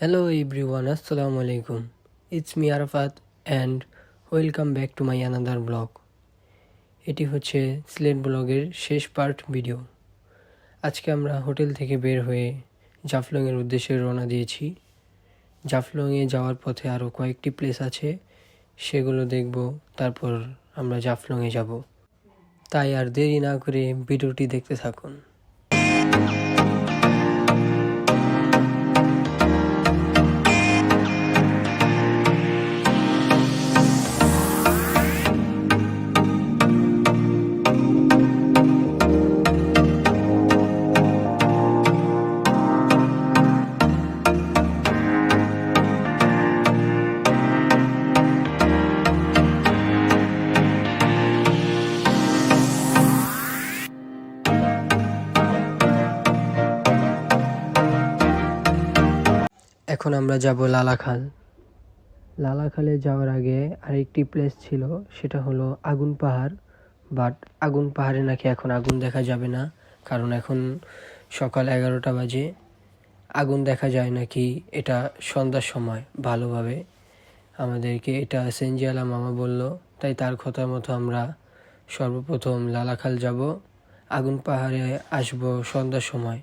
Hello everyone, Assalamu alaikum. It's me Arafat and welcome back to my another blog. এটি হচ্ছে সিলেট ব্লগের শেষ part video. আজকে আমরা হোটেল থেকে বের হয়ে জাফলংয়ের উদ্দেশ্যে রওনা দিয়েছি। জাফলংয়ে যাওয়ার পথে আরও কয়েকটি প্লেস আছে, সেগুলো দেখব, তারপর আমরা জাফলংয়ে যাব। তাই আর দেরি না করে ভিডিওটি দেখতে থাকুন। এখন আমরা যাব লালাখাল। লালাখালে যাওয়ার আগে আরেকটি প্লেস ছিল, সেটা হলো আগুন পাহাড়। বাট আগুন পাহাড়ে নাকি এখন আগুন দেখা যাবে না, কারণ এখন সকাল 11টা বাজে। আগুন দেখা যায় নাকি এটা সন্ধ্যার সময় ভালোভাবে। আমাদেরকে এটা সেনজিয়ালা মামা বলল, তাই তার কথা মতো আমরা সর্বপ্রথম লালাখাল যাব, আগুন পাহাড়ে আসব সন্ধ্যার সময়।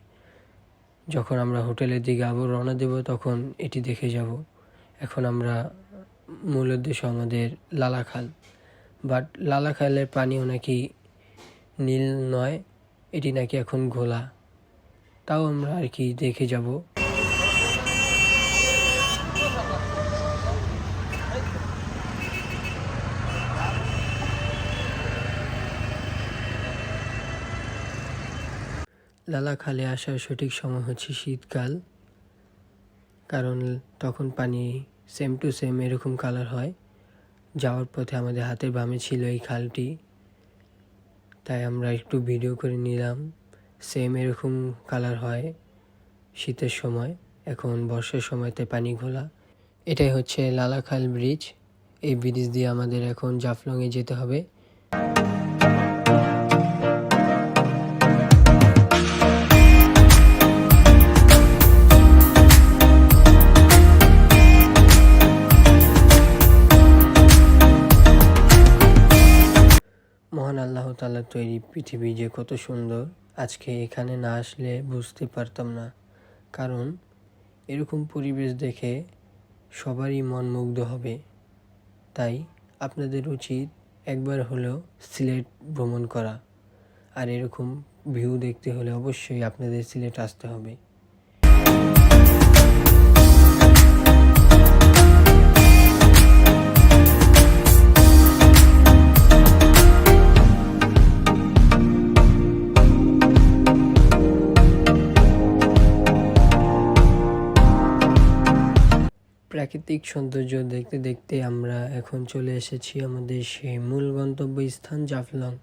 যখন আমরা হোটেলের দিকে আবার রওনা দেব তখন এটি দেখে যাব। এখন আমরা মূল উদ্দেশ্য আমাদের লালাখাল। বাট লালাখালের পানিও নাকি নীল নয়, এটি নাকি এখন ঘোলা। তাও আমরা আর কি দেখে যাব। লালাখালে আসার সঠিক সময় হচ্ছে শীতকাল, কারণ তখন পানি সেম টু সেম এরকম কালার হয়। যাওয়ার পথে আমাদের হাতের বামে ছিল এই খালটি, তাই আমরা একটু ভিডিও করে নিলাম। সেম এরকম কালার হয় শীতের সময়, এখন বর্ষার সময়তে পানি ঘোলা। এটাই হচ্ছে লালাখাল ব্রিজ। এই ব্রিজ দিয়ে আমাদের এখন জাফলংয়ে যেতে হবে। মহান আল্লাহ তাআলার তৈরি পৃথিবী যে কত সুন্দর, আজকে এখানে না আসলে বুঝতে পারতাম না। কারণ এরকম পরিবেশ দেখে সবারই মন মুগ্ধ হবে। তাই আপনাদের উচিত একবার হলেও সিলেট ভ্রমণ করা, আর এরকম ভিউ দেখতে হলে অবশ্যই আপনাদের সিলেট আসতে হবে। প্রাকৃতিক সৌন্দর্য দেখতে দেখতে আমরা এখন চলে এসেছি আমাদের সেই মূল গন্তব্য স্থান জাফলং।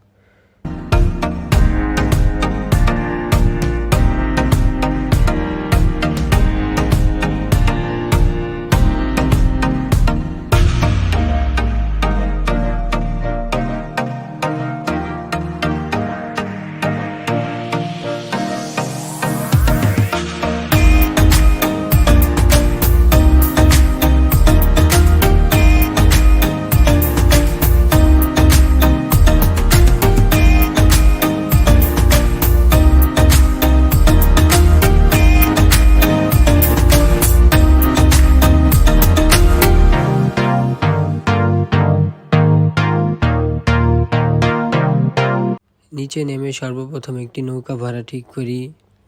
নিচে নেমে সর্বপ্রথম একটি নৌকা ভাড়া ঠিক করি,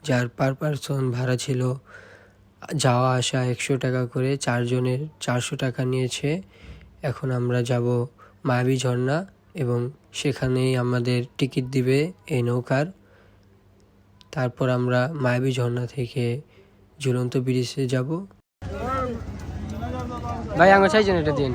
যার পার পারসন ভাড়া ছিল যাওয়া আসা 100 টাকা করে, 4 জনের 400 টাকা নিয়েছে। এখন আমরা যাব মায়াবী ঝর্ণা এবং সেখানেই আমাদের টিকিট দিবে এই নৌকার। তারপর আমরা মায়াবী ঝর্ণা থেকে ঝুলন্ত ব্রিজে যাব। ভাই আঙো চাইছেন এটা দিন।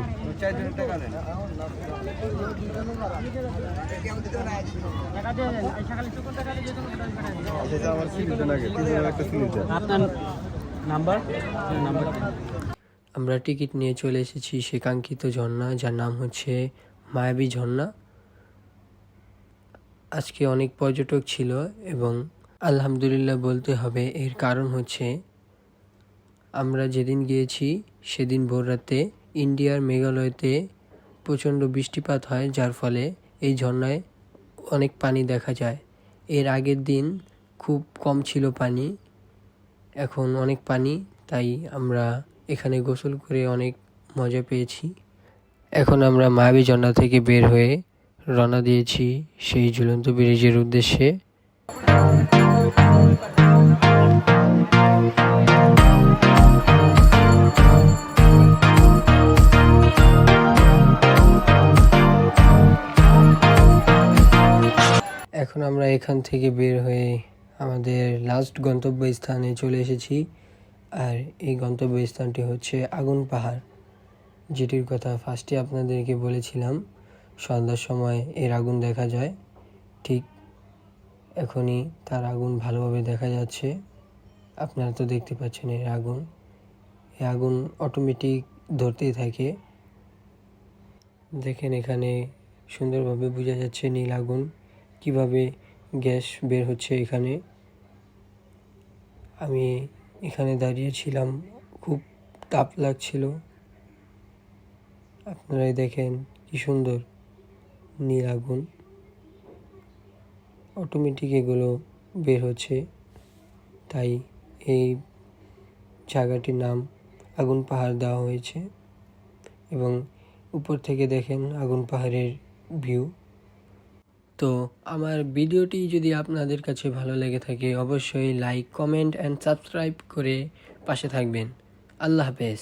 আমরা টিকিট নিয়ে চলে এসেছি সে কাঙ্ক্ষিত ঝর্ণা, যার নাম হচ্ছে মায়াবী ঝর্ণা। আজকে অনেক পর্যটক ছিল এবং আলহামদুলিল্লাহ বলতে হবে, এর কারণ হচ্ছে আমরা যেদিন গিয়েছি সেদিন ভোররাতে ইন্ডিয়ার মেঘালয়তে প্রচণ্ড বৃষ্টিপাত হয়, যার ফলে এই ঝর্ণায় অনেক পানি দেখা যায়। এর আগের দিন খুব কম ছিল পানি, এখন অনেক পানি, তাই আমরা এখানে গোসল করে অনেক মজা পেয়েছি। এখন আমরা মায়াবী ঝর্ণা থেকে বের হয়ে রওনা দিয়েছি সেই ঝুলন্ত ব্রিজের উদ্দেশ্যে। এখন আমরা এখান থেকে বের হয়ে আমাদের লাস্ট গন্তব্যস্থানে চলে এসেছি। আর এই গন্তব্যস্থানটি হচ্ছে আগুন পাহাড়, যেটির কথা ফার্স্টে আপনাদেরকে বলেছিলাম। সন্ধ্যার সময় এর আগুন দেখা যায়, ঠিক এখনই তার আগুন ভালোভাবে দেখা যাচ্ছে। আপনারা তো দেখতে পাচ্ছেন এর আগুন। এই আগুন অটোমেটিক ধরতেই থাকে। দেখেন এখানে সুন্দরভাবে বোঝা যাচ্ছে নীল আগুন, কিভাবে গ্যাস বের হচ্ছে এখানে। আমি এখানে দাঁড়িয়েছিলাম, খুব তাপ লাগছিল। আপনারাই দেখেন কি সুন্দর নীল আগুন, অটোমেটিক এগুলো বের হচ্ছে। তাই এই জায়গাটির নাম আগুন পাহাড় দেওয়া হয়েছে। এবং উপর থেকে দেখেন আগুন পাহাড়ের ভিউ। তো আমার ভিডিওটি যদি আপনাদের কাছে ভালো লেগে থাকে অবশ্যই লাইক, কমেন্ট অ্যান্ড সাবস্ক্রাইব করে পাশে থাকবেন। আল্লাহ হাফেজ।